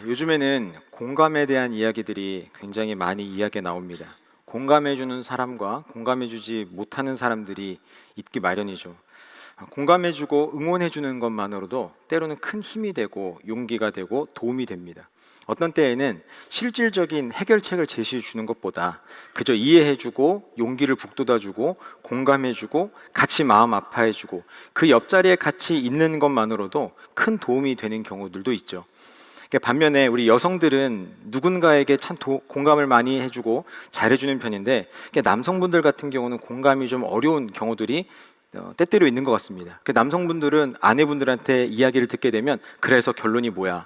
요즘에는 공감에 대한 이야기들이 굉장히 많이 이야기에 나옵니다. 공감해주는 사람과 공감해주지 못하는 사람들이 있기 마련이죠. 공감해주고 응원해주는 것만으로도 때로는 큰 힘이 되고 용기가 되고 도움이 됩니다. 어떤 때에는 실질적인 해결책을 제시해 주는 것보다 그저 이해해주고 용기를 북돋아주고 공감해주고 같이 마음 아파해주고 그 옆자리에 같이 있는 것만으로도 큰 도움이 되는 경우들도 있죠. 반면에 우리 여성들은 누군가에게 참 공감을 많이 해주고 잘해주는 편인데, 남성분들 같은 경우는 공감이 좀 어려운 경우들이 때때로 있는 것 같습니다. 남성분들은 아내분들한테 이야기를 듣게 되면 그래서 결론이 뭐야?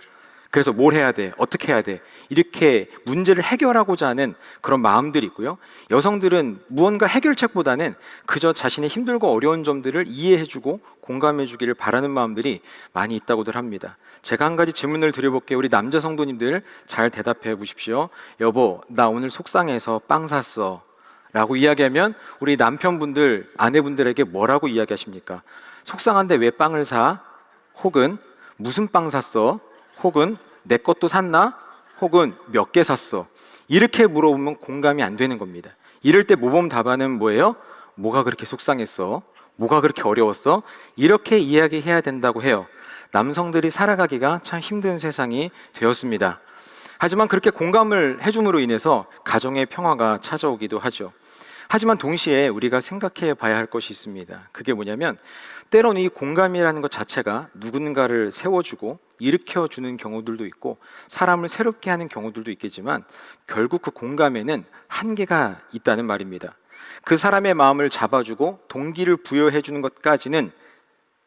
그래서 뭘 해야 돼? 어떻게 해야 돼? 이렇게 문제를 해결하고자 하는 그런 마음들이 있고요. 여성들은 무언가 해결책보다는 그저 자신의 힘들고 어려운 점들을 이해해주고 공감해주기를 바라는 마음들이 많이 있다고들 합니다. 제가 한 가지 질문을 드려볼게요. 우리 남자 성도님들 잘 대답해 보십시오. 여보, 나 오늘 속상해서 빵 샀어 라고 이야기하면 우리 남편분들, 아내분들에게 뭐라고 이야기하십니까? 속상한데 왜 빵을 사? 혹은 무슨 빵 샀어? 혹은 내 것도 샀나? 혹은 몇 개 샀어? 이렇게 물어보면 공감이 안 되는 겁니다. 이럴 때 모범 답안은 뭐예요? 뭐가 그렇게 속상했어? 뭐가 그렇게 어려웠어? 이렇게 이야기해야 된다고 해요. 남성들이 살아가기가 참 힘든 세상이 되었습니다. 하지만 그렇게 공감을 해줌으로 인해서 가정의 평화가 찾아오기도 하죠. 하지만 동시에 우리가 생각해 봐야 할 것이 있습니다. 그게 뭐냐면, 때로는 이 공감이라는 것 자체가 누군가를 세워주고 일으켜주는 경우들도 있고 사람을 새롭게 하는 경우들도 있겠지만, 결국 그 공감에는 한계가 있다는 말입니다. 그 사람의 마음을 잡아주고 동기를 부여해주는 것까지는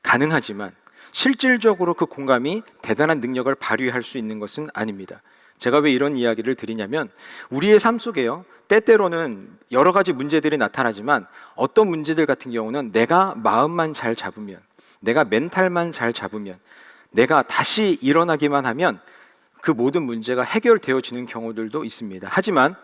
가능하지만 실질적으로 그 공감이 대단한 능력을 발휘할 수 있는 것은 아닙니다. 제가 왜 이런 이야기를 드리냐면, 우리의 삶 속에요, 때때로는 여러 가지 문제들이 나타나지만 어떤 문제들 같은 경우는 내가 마음만 잘 잡으면, 내가 멘탈만 잘 잡으면, 내가 다시 일어나기만 하면 그 모든 문제가 해결되어지는 경우들도 있습니다. 하지만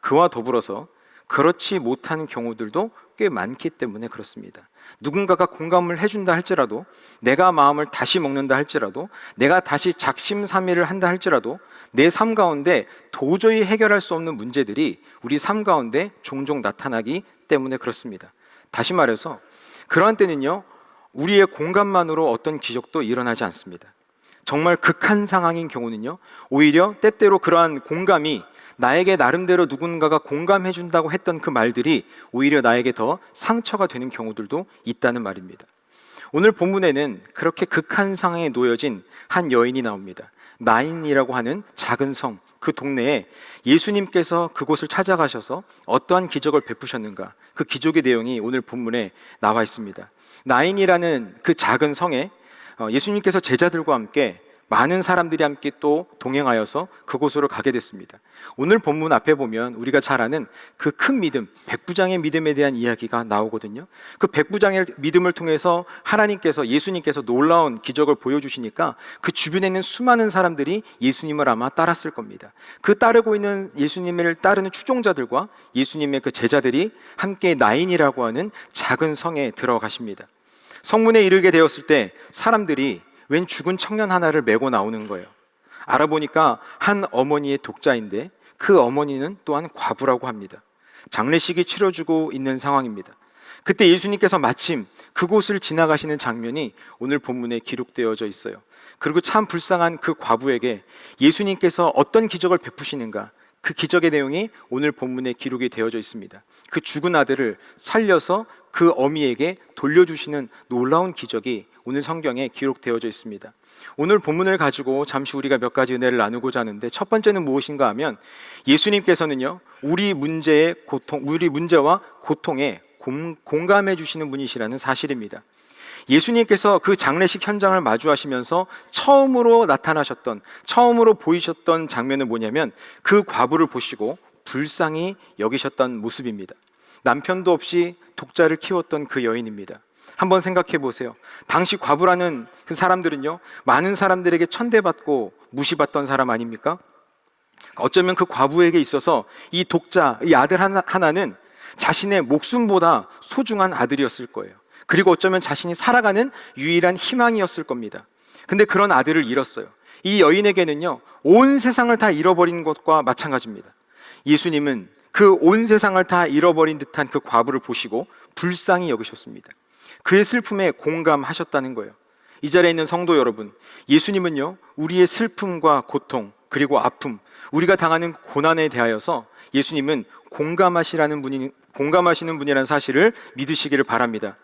그와 더불어서 그렇지 못한 경우들도 꽤 많기 때문에 그렇습니다. 누군가가 공감을 해준다 할지라도, 내가 마음을 다시 먹는다 할지라도, 내가 다시 작심삼일을 한다 할지라도 내 삶 가운데 도저히 해결할 수 없는 문제들이 우리 삶 가운데 종종 나타나기 때문에 그렇습니다. 다시 말해서 그러한 때는요, 우리의 공감만으로 어떤 기적도 일어나지 않습니다. 정말 극한 상황인 경우는요, 오히려 때때로 그러한 공감이 나에게 나름대로 누군가가 공감해 준다고 했던 그 말들이 오히려 나에게 더 상처가 되는 경우들도 있다는 말입니다. 오늘 본문에는 그렇게 극한 상황에 놓여진 한 여인이 나옵니다. 나인이라고 하는 작은 성, 그 동네에 예수님께서 그곳을 찾아가셔서 어떠한 기적을 베푸셨는가, 그 기적의 내용이 오늘 본문에 나와 있습니다. 나인이라는 그 작은 성에 예수님께서 제자들과 함께 많은 사람들이 함께 또 동행하여서 그곳으로 가게 됐습니다. 오늘 본문 앞에 보면 우리가 잘 아는 그 큰 믿음, 백부장의 믿음에 대한 이야기가 나오거든요. 그 백부장의 믿음을 통해서 하나님께서, 예수님께서 놀라운 기적을 보여주시니까 그 주변에 있는 수많은 사람들이 예수님을 아마 따랐을 겁니다. 그 따르고 있는 예수님을 따르는 추종자들과 예수님의 그 제자들이 함께 나인이라고 하는 작은 성에 들어가십니다. 성문에 이르게 되었을 때 사람들이 웬 죽은 청년 하나를 메고 나오는 거예요. 알아보니까 한 어머니의 독자인데 그 어머니는 또한 과부라고 합니다. 장례식이 치러지고 있는 상황입니다. 그때 예수님께서 마침 그곳을 지나가시는 장면이 오늘 본문에 기록되어져 있어요. 그리고 참 불쌍한 그 과부에게 예수님께서 어떤 기적을 베푸시는가, 그 기적의 내용이 오늘 본문에 기록이 되어져 있습니다. 그 죽은 아들을 살려서 그 어미에게 돌려주시는 놀라운 기적이 오늘 성경에 기록되어져 있습니다. 오늘 본문을 가지고 잠시 우리가 몇 가지 은혜를 나누고자 하는데, 첫 번째는 무엇인가 하면, 예수님께서는요, 우리 문제와 고통에 공감해 주시는 분이시라는 사실입니다. 예수님께서 그 장례식 현장을 마주하시면서 처음으로 보이셨던 장면은 뭐냐면, 그 과부를 보시고 불쌍히 여기셨던 모습입니다. 남편도 없이 독자를 키웠던 그 여인입니다. 한번 생각해 보세요. 당시 과부라는 그 사람들은요, 많은 사람들에게 천대받고 무시받던 사람 아닙니까? 어쩌면 그 과부에게 있어서 이 독자, 이 아들 하나는 자신의 목숨보다 소중한 아들이었을 거예요. 그리고 어쩌면 자신이 살아가는 유일한 희망이었을 겁니다. 근데 그런 아들을 잃었어요. 이 여인에게는요, 온 세상을 다 잃어버린 것과 마찬가지입니다. 예수님은 그 온 세상을 다 잃어버린 듯한 그 과부를 보시고 불쌍히 여기셨습니다. 그의 슬픔에 공감하셨다는 거예요. 이 자리에 있는 성도 여러분, 예수님은요, 우리의 슬픔과 고통, 그리고 아픔, 우리가 당하는 고난에 대하여서 예수님은 공감하시는 분이라는 사실을 믿으시기를 바랍니다.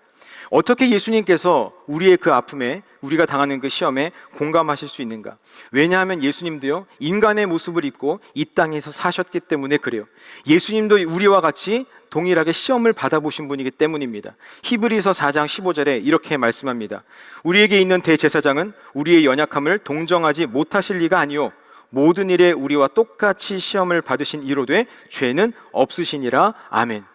어떻게 예수님께서 우리의 그 아픔에, 우리가 당하는 그 시험에 공감하실 수 있는가? 왜냐하면 예수님도요, 인간의 모습을 입고 이 땅에서 사셨기 때문에 그래요. 예수님도 우리와 같이 동일하게 시험을 받아보신 분이기 때문입니다. 히브리서 4장 15절에 이렇게 말씀합니다. 우리에게 있는 대제사장은 우리의 연약함을 동정하지 못하실 리가 아니요 모든 일에 우리와 똑같이 시험을 받으신 이로되 죄는 없으시니라. 아멘.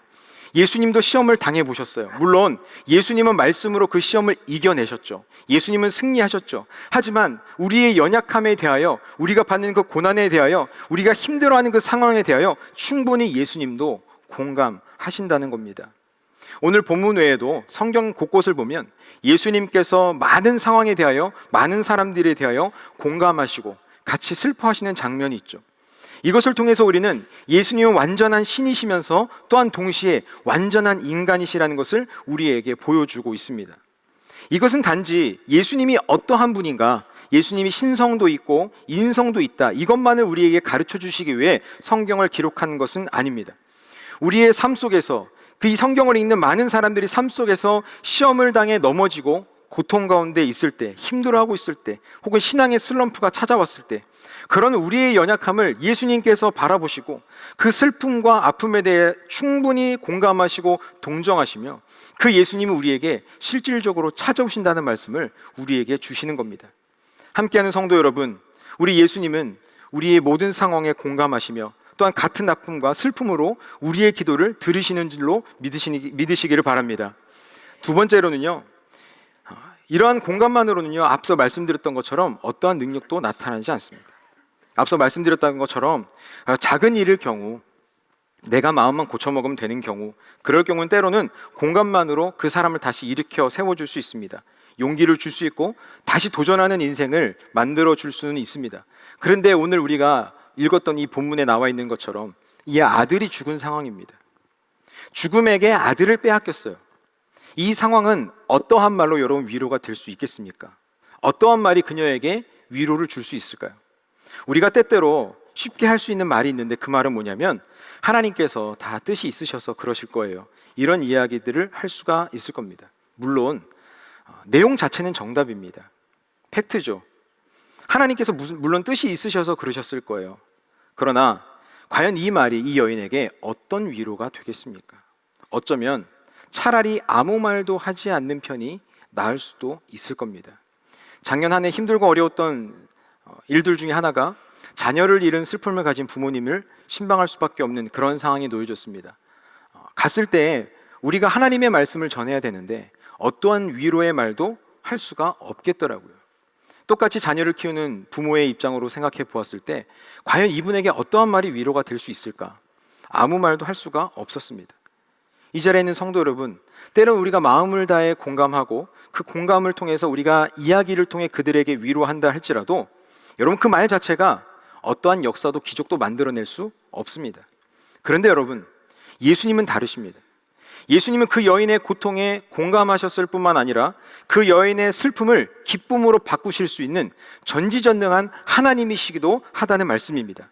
예수님도 시험을 당해보셨어요. 물론 예수님은 말씀으로 그 시험을 이겨내셨죠. 예수님은 승리하셨죠. 하지만 우리의 연약함에 대하여, 우리가 받는 그 고난에 대하여, 우리가 힘들어하는 그 상황에 대하여 충분히 예수님도 공감하신다는 겁니다. 오늘 본문 외에도 성경 곳곳을 보면 예수님께서 많은 상황에 대하여, 많은 사람들에 대하여 공감하시고 같이 슬퍼하시는 장면이 있죠. 이것을 통해서 우리는 예수님은 완전한 신이시면서 또한 동시에 완전한 인간이시라는 것을 우리에게 보여주고 있습니다. 이것은 단지 예수님이 어떠한 분인가, 예수님이 신성도 있고 인성도 있다, 이것만을 우리에게 가르쳐 주시기 위해 성경을 기록한 것은 아닙니다. 우리의 삶 속에서, 이 성경을 읽는 많은 사람들이 삶 속에서 시험을 당해 넘어지고 고통 가운데 있을 때, 힘들어하고 있을 때, 혹은 신앙의 슬럼프가 찾아왔을 때, 그런 우리의 연약함을 예수님께서 바라보시고 그 슬픔과 아픔에 대해 충분히 공감하시고 동정하시며 그 예수님이 우리에게 실질적으로 찾아오신다는 말씀을 우리에게 주시는 겁니다. 함께하는 성도 여러분, 우리 예수님은 우리의 모든 상황에 공감하시며 또한 같은 아픔과 슬픔으로 우리의 기도를 들으시는 줄로 믿으시기를 바랍니다. 두 번째로는요, 이러한 공감만으로는요, 앞서 말씀드렸던 것처럼 어떠한 능력도 나타나지 않습니다. 앞서 말씀드렸던 것처럼 작은 일일 경우, 내가 마음만 고쳐먹으면 되는 경우, 그럴 경우는 때로는 공감만으로 그 사람을 다시 일으켜 세워줄 수 있습니다. 용기를 줄 수 있고 다시 도전하는 인생을 만들어줄 수는 있습니다. 그런데 오늘 우리가 읽었던 이 본문에 나와 있는 것처럼 이 아들이 죽은 상황입니다. 죽음에게 아들을 빼앗겼어요. 이 상황은 어떠한 말로 여러분 위로가 될 수 있겠습니까? 어떠한 말이 그녀에게 위로를 줄 수 있을까요? 우리가 때때로 쉽게 할 수 있는 말이 있는데 그 말은 뭐냐면 하나님께서 다 뜻이 있으셔서 그러실 거예요. 이런 이야기들을 할 수가 있을 겁니다. 물론 내용 자체는 정답입니다. 팩트죠. 하나님께서 물론 뜻이 있으셔서 그러셨을 거예요. 그러나 과연 이 말이 이 여인에게 어떤 위로가 되겠습니까? 어쩌면 차라리 아무 말도 하지 않는 편이 나을 수도 있을 겁니다. 작년 한 해 힘들고 어려웠던 일들 중에 하나가 자녀를 잃은 슬픔을 가진 부모님을 신방할 수밖에 없는 그런 상황이 놓여졌습니다. 갔을 때 우리가 하나님의 말씀을 전해야 되는데 어떠한 위로의 말도 할 수가 없겠더라고요. 똑같이 자녀를 키우는 부모의 입장으로 생각해 보았을 때 과연 이분에게 어떠한 말이 위로가 될 수 있을까? 아무 말도 할 수가 없었습니다. 이 자리에 있는 성도 여러분, 때론 우리가 마음을 다해 공감하고 그 공감을 통해서 우리가 이야기를 통해 그들에게 위로한다 할지라도 여러분 그 말 자체가 어떠한 역사도 기적도 만들어낼 수 없습니다. 그런데 여러분, 예수님은 다르십니다. 예수님은 그 여인의 고통에 공감하셨을 뿐만 아니라 그 여인의 슬픔을 기쁨으로 바꾸실 수 있는 전지전능한 하나님이시기도 하다는 말씀입니다.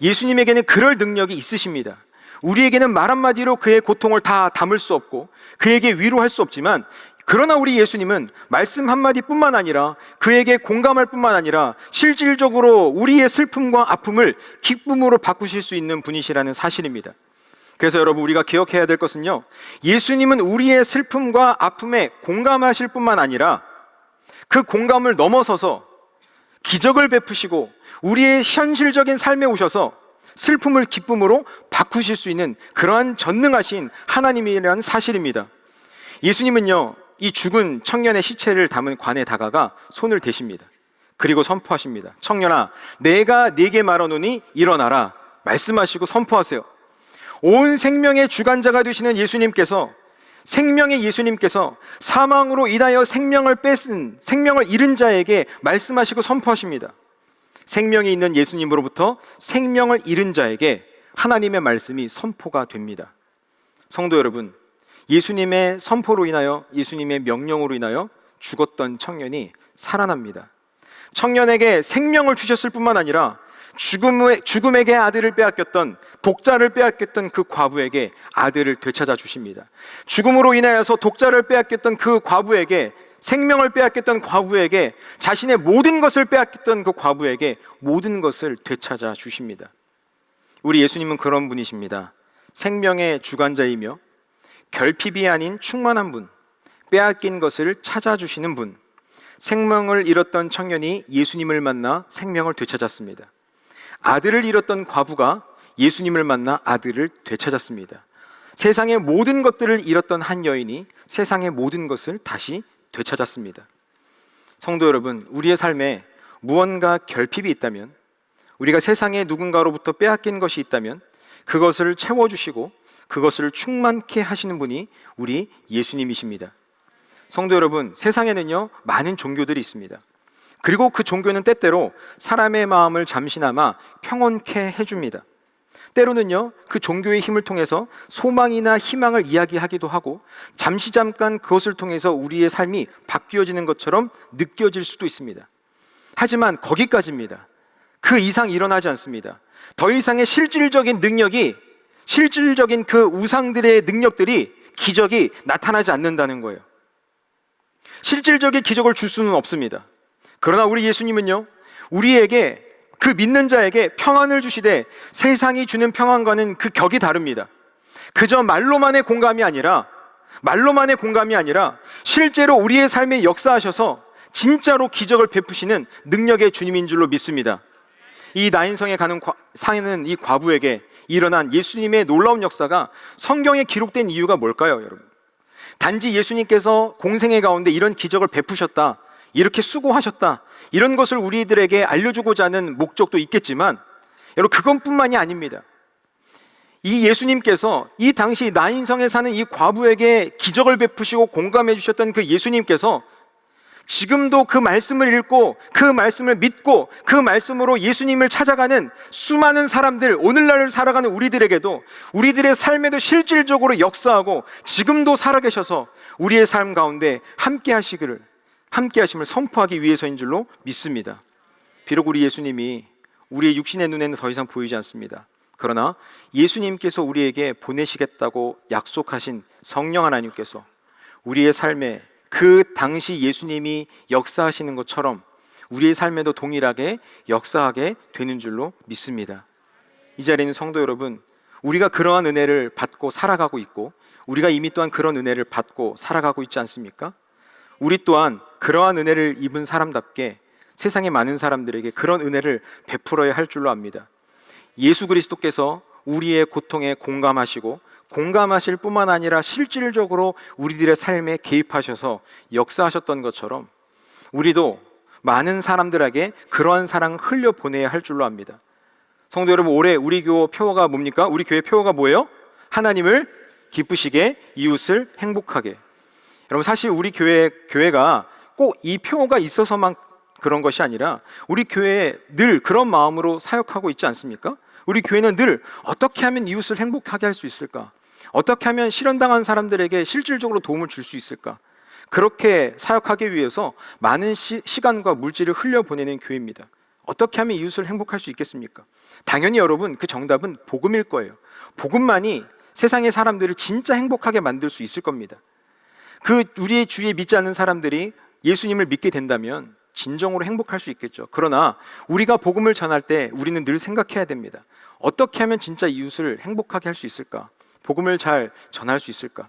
예수님에게는 그럴 능력이 있으십니다. 우리에게는 말 한마디로 그의 고통을 다 담을 수 없고 그에게 위로할 수 없지만, 그러나 우리 예수님은 말씀 한마디뿐만 아니라 그에게 공감할 뿐만 아니라 실질적으로 우리의 슬픔과 아픔을 기쁨으로 바꾸실 수 있는 분이시라는 사실입니다. 그래서 여러분, 우리가 기억해야 될 것은요, 예수님은 우리의 슬픔과 아픔에 공감하실 뿐만 아니라 그 공감을 넘어서서 기적을 베푸시고 우리의 현실적인 삶에 오셔서 슬픔을 기쁨으로 바꾸실 수 있는 그러한 전능하신 하나님이라는 사실입니다. 예수님은요, 이 죽은 청년의 시체를 담은 관에 다가가 손을 대십니다. 그리고 선포하십니다. 청년아, 내가 네게 말하노니 일어나라. 말씀하시고 선포하세요. 온 생명의 주관자가 되시는 예수님께서, 생명의 예수님께서 사망으로 인하여 생명을 잃은 자에게 말씀하시고 선포하십니다. 생명이 있는 예수님으로부터 생명을 잃은 자에게 하나님의 말씀이 선포가 됩니다. 성도 여러분, 예수님의 선포로 인하여, 예수님의 명령으로 인하여 죽었던 청년이 살아납니다. 청년에게 생명을 주셨을 뿐만 아니라 죽음에게 아들을 빼앗겼던, 독자를 빼앗겼던 그 과부에게 아들을 되찾아 주십니다. 죽음으로 인하여서 독자를 빼앗겼던 그 과부에게, 생명을 빼앗겼던 과부에게, 자신의 모든 것을 빼앗겼던 그 과부에게 모든 것을 되찾아 주십니다. 우리 예수님은 그런 분이십니다. 생명의 주관자이며 결핍이 아닌 충만한 분, 빼앗긴 것을 찾아주시는 분. 생명을 잃었던 청년이 예수님을 만나 생명을 되찾았습니다. 아들을 잃었던 과부가 예수님을 만나 아들을 되찾았습니다. 세상의 모든 것들을 잃었던 한 여인이 세상의 모든 것을 다시 되찾았습니다. 성도 여러분, 우리의 삶에 무언가 결핍이 있다면, 우리가 세상의 누군가로부터 빼앗긴 것이 있다면 그것을 채워주시고 그것을 충만케 하시는 분이 우리 예수님이십니다. 성도 여러분, 세상에는요 많은 종교들이 있습니다. 그리고 그 종교는 때때로 사람의 마음을 잠시나마 평온케 해줍니다. 때로는요 그 종교의 힘을 통해서 소망이나 희망을 이야기하기도 하고, 잠깐 그것을 통해서 우리의 삶이 바뀌어지는 것처럼 느껴질 수도 있습니다. 하지만 거기까지입니다. 그 이상 일어나지 않습니다. 더 이상의 실질적인 능력이, 실질적인 그 우상들의 능력들이, 기적이 나타나지 않는다는 거예요. 실질적인 기적을 줄 수는 없습니다. 그러나 우리 예수님은요, 우리에게, 그 믿는 자에게 평안을 주시되 세상이 주는 평안과는 그 격이 다릅니다. 그저 말로만의 공감이 아니라 실제로 우리의 삶에 역사하셔서 진짜로 기적을 베푸시는 능력의 주님인 줄로 믿습니다. 이 나인성에 사는 이 과부에게 일어난 예수님의 놀라운 역사가 성경에 기록된 이유가 뭘까요, 여러분? 단지 예수님께서 공생애 가운데 이런 기적을 베푸셨다, 이렇게 수고하셨다, 이런 것을 우리들에게 알려주고자 하는 목적도 있겠지만, 여러분 그것뿐만이 아닙니다. 이 예수님께서 이 당시 나인성에 사는 이 과부에게 기적을 베푸시고 공감해 주셨던 그 예수님께서 지금도 그 말씀을 읽고 그 말씀을 믿고 그 말씀으로 예수님을 찾아가는 수많은 사람들, 오늘날 살아가는 우리들에게도, 우리들의 삶에도 실질적으로 역사하고 지금도 살아계셔서 우리의 삶 가운데 함께 하심을 선포하기 위해서인 줄로 믿습니다. 비록 우리 예수님이 우리의 육신의 눈에는 더 이상 보이지 않습니다. 그러나 예수님께서 우리에게 보내시겠다고 약속하신 성령 하나님께서 우리의 삶에 그 당시 예수님이 역사하시는 것처럼 우리의 삶에도 동일하게 역사하게 되는 줄로 믿습니다. 이 자리에 있는 성도 여러분, 우리가 그러한 은혜를 받고 살아가고 있고, 우리가 이미 또한 그런 은혜를 받고 살아가고 있지 않습니까? 우리 또한 그러한 은혜를 입은 사람답게 세상의 많은 사람들에게 그런 은혜를 베풀어야 할 줄로 압니다. 예수 그리스도께서 우리의 고통에 공감하실 뿐만 아니라 실질적으로 우리들의 삶에 개입하셔서 역사하셨던 것처럼 우리도 많은 사람들에게 그러한 사랑을 흘려보내야 할 줄로 압니다. 성도 여러분, 올해 우리 교회 표어가 뭡니까? 우리 교회 표어가 뭐예요? 하나님을 기쁘시게, 이웃을 행복하게. 여러분, 사실 우리 교회가 꼭 이 표어가 있어서만 그런 것이 아니라 우리 교회에 늘 그런 마음으로 사역하고 있지 않습니까? 우리 교회는 늘 어떻게 하면 이웃을 행복하게 할 수 있을까? 어떻게 하면 실현당한 사람들에게 실질적으로 도움을 줄 수 있을까? 그렇게 사역하기 위해서 많은 시간과 물질을 흘려보내는 교회입니다. 어떻게 하면 이웃을 행복할 수 있겠습니까? 당연히 여러분, 그 정답은 복음일 거예요. 복음만이 세상의 사람들을 진짜 행복하게 만들 수 있을 겁니다. 우리의 주위에 믿지 않는 사람들이 예수님을 믿게 된다면 진정으로 행복할 수 있겠죠. 그러나 우리가 복음을 전할 때 우리는 늘 생각해야 됩니다. 어떻게 하면 진짜 이웃을 행복하게 할 수 있을까? 복음을 잘 전할 수 있을까?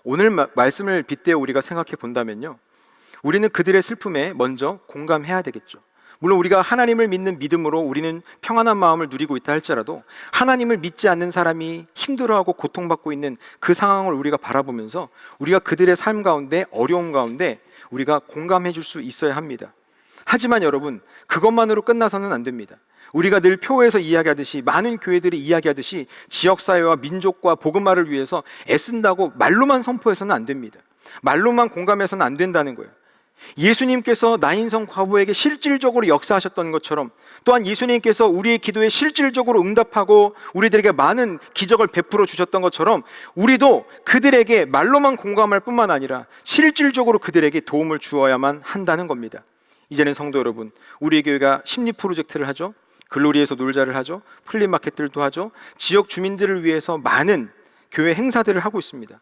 오늘 말씀을 빗대어 우리가 생각해 본다면요, 우리는 그들의 슬픔에 먼저 공감해야 되겠죠. 물론 우리가 하나님을 믿는 믿음으로 우리는 평안한 마음을 누리고 있다 할지라도 하나님을 믿지 않는 사람이 힘들어하고 고통받고 있는 그 상황을 우리가 바라보면서 우리가 그들의 삶 가운데, 어려움 가운데 우리가 공감해 줄 수 있어야 합니다. 하지만 여러분, 그것만으로 끝나서는 안 됩니다. 우리가 늘 표에서 이야기하듯이, 많은 교회들이 이야기하듯이 지역사회와 민족과 복음화를 위해서 애쓴다고 말로만 선포해서는 안 됩니다. 말로만 공감해서는 안 된다는 거예요. 예수님께서 나인성 과부에게 실질적으로 역사하셨던 것처럼, 또한 예수님께서 우리의 기도에 실질적으로 응답하고 우리들에게 많은 기적을 베풀어 주셨던 것처럼, 우리도 그들에게 말로만 공감할 뿐만 아니라 실질적으로 그들에게 도움을 주어야만 한다는 겁니다. 이제는 성도 여러분, 우리 교회가 심리 프로젝트를 하죠, 글로리에서 놀자를 하죠, 플리마켓들도 하죠, 지역 주민들을 위해서 많은 교회 행사들을 하고 있습니다.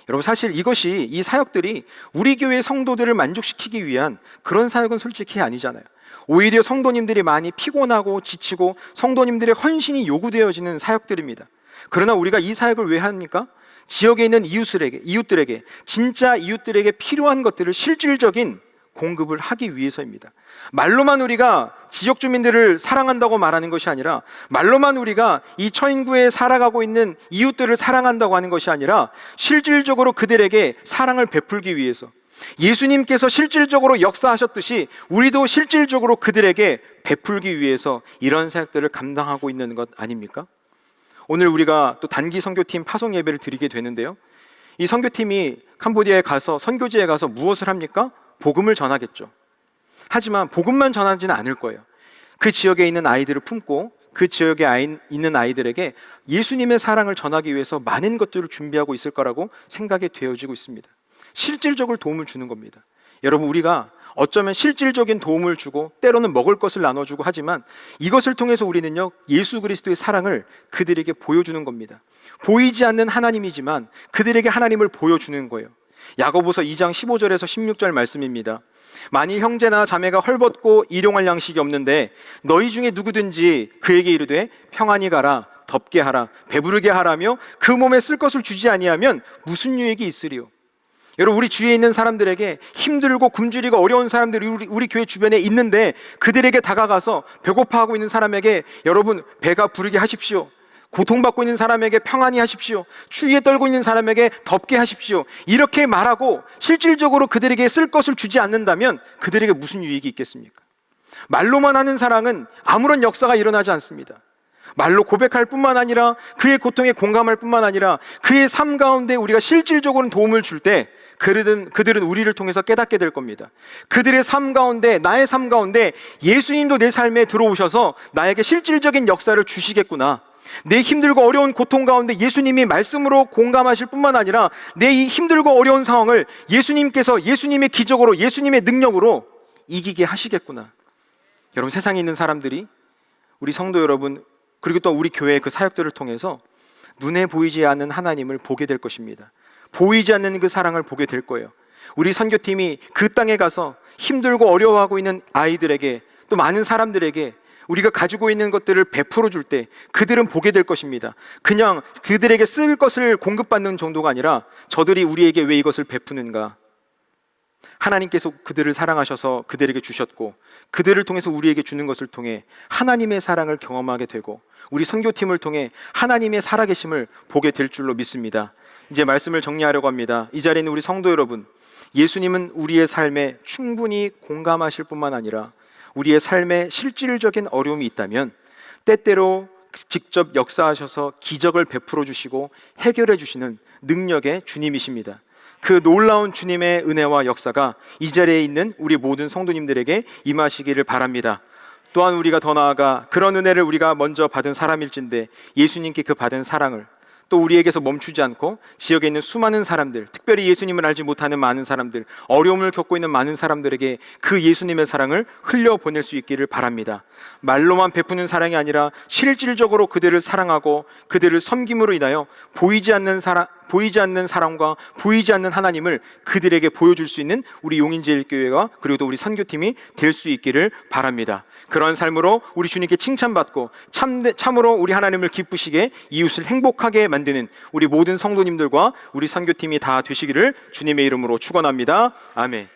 여러분, 사실 이 사역들이 우리 교회 성도들을 만족시키기 위한 그런 사역은 솔직히 아니잖아요. 오히려 성도님들이 많이 피곤하고 지치고 성도님들의 헌신이 요구되어지는 사역들입니다. 그러나 우리가 이 사역을 왜 합니까? 지역에 있는 이웃들에게 진짜 이웃들에게 필요한 것들을 실질적인 공급을 하기 위해서입니다. 말로만 우리가 지역 주민들을 사랑한다고 말하는 것이 아니라, 말로만 우리가 이 처인구에 살아가고 있는 이웃들을 사랑한다고 하는 것이 아니라, 실질적으로 그들에게 사랑을 베풀기 위해서, 예수님께서 실질적으로 역사하셨듯이 우리도 실질적으로 그들에게 베풀기 위해서 이런 사역들을 감당하고 있는 것 아닙니까? 오늘 우리가 또 단기 선교팀 파송 예배를 드리게 되는데요, 이 선교팀이 캄보디아에 가서, 선교지에 가서 무엇을 합니까? 복음을 전하겠죠. 하지만 복음만 전하지는 않을 거예요. 그 지역에 있는 아이들을 품고 그 지역에 있는 아이들에게 예수님의 사랑을 전하기 위해서 많은 것들을 준비하고 있을 거라고 생각이 되어지고 있습니다. 실질적으로 도움을 주는 겁니다. 여러분, 우리가 어쩌면 실질적인 도움을 주고 때로는 먹을 것을 나눠주고 하지만, 이것을 통해서 우리는요, 예수 그리스도의 사랑을 그들에게 보여주는 겁니다. 보이지 않는 하나님이지만 그들에게 하나님을 보여주는 거예요. 야고보서 2장 15절에서 16절 말씀입니다. 만일 형제나 자매가 헐벗고 일용할 양식이 없는데 너희 중에 누구든지 그에게 이르되 평안히 가라, 덥게 하라, 배부르게 하라며 그 몸에 쓸 것을 주지 아니하면 무슨 유익이 있으리요? 여러분, 우리 주위에 있는 사람들에게, 힘들고 굶주리고 어려운 사람들이 우리 교회 주변에 있는데 그들에게 다가가서 배고파하고 있는 사람에게 여러분 배가 부르게 하십시오, 고통받고 있는 사람에게 평안히 하십시오, 추위에 떨고 있는 사람에게 덥게 하십시오, 이렇게 말하고 실질적으로 그들에게 쓸 것을 주지 않는다면 그들에게 무슨 유익이 있겠습니까? 말로만 하는 사랑은 아무런 역사가 일어나지 않습니다. 말로 고백할 뿐만 아니라, 그의 고통에 공감할 뿐만 아니라, 그의 삶 가운데 우리가 실질적으로 도움을 줄 때 그들은 우리를 통해서 깨닫게 될 겁니다. 그들의 삶 가운데, 나의 삶 가운데 예수님도 내 삶에 들어오셔서 나에게 실질적인 역사를 주시겠구나, 내 힘들고 어려운 고통 가운데 예수님이 말씀으로 공감하실 뿐만 아니라 내 이 힘들고 어려운 상황을 예수님께서 예수님의 기적으로, 예수님의 능력으로 이기게 하시겠구나. 여러분, 세상에 있는 사람들이, 우리 성도 여러분, 그리고 또 우리 교회의 그 사역들을 통해서 눈에 보이지 않는 하나님을 보게 될 것입니다. 보이지 않는 그 사랑을 보게 될 거예요. 우리 선교팀이 그 땅에 가서 힘들고 어려워하고 있는 아이들에게, 또 많은 사람들에게 우리가 가지고 있는 것들을 베풀어 줄 때 그들은 보게 될 것입니다. 그냥 그들에게 쓸 것을 공급받는 정도가 아니라, 저들이 우리에게 왜 이것을 베푸는가, 하나님께서 그들을 사랑하셔서 그들에게 주셨고, 그들을 통해서 우리에게 주는 것을 통해 하나님의 사랑을 경험하게 되고, 우리 선교팀을 통해 하나님의 살아계심을 보게 될 줄로 믿습니다. 이제 말씀을 정리하려고 합니다. 이 자리에 있는 우리 성도 여러분, 예수님은 우리의 삶에 충분히 공감하실 뿐만 아니라 우리의 삶에 실질적인 어려움이 있다면 때때로 직접 역사하셔서 기적을 베풀어 주시고 해결해 주시는 능력의 주님이십니다. 그 놀라운 주님의 은혜와 역사가 이 자리에 있는 우리 모든 성도님들에게 임하시기를 바랍니다. 또한 우리가 더 나아가 그런 은혜를 우리가 먼저 받은 사람일진데, 예수님께 그 받은 사랑을 또 우리에게서 멈추지 않고 지역에 있는 수많은 사람들, 특별히 예수님을 알지 못하는 많은 사람들, 어려움을 겪고 있는 많은 사람들에게 그 예수님의 사랑을 흘려보낼 수 있기를 바랍니다. 말로만 베푸는 사랑이 아니라 실질적으로 그들을 사랑하고 그들을 섬김으로 인하여 보이지 않는 사랑과 보이지 않는 하나님을 그들에게 보여줄 수 있는 우리 용인제일교회가, 그리고 또 우리 선교팀이 될 수 있기를 바랍니다. 그런 삶으로 우리 주님께 칭찬받고 참으로 우리 하나님을 기쁘시게, 이웃을 행복하게 만드는 우리 모든 성도님들과 우리 선교팀이 다 되시기를 주님의 이름으로 축원합니다. 아멘.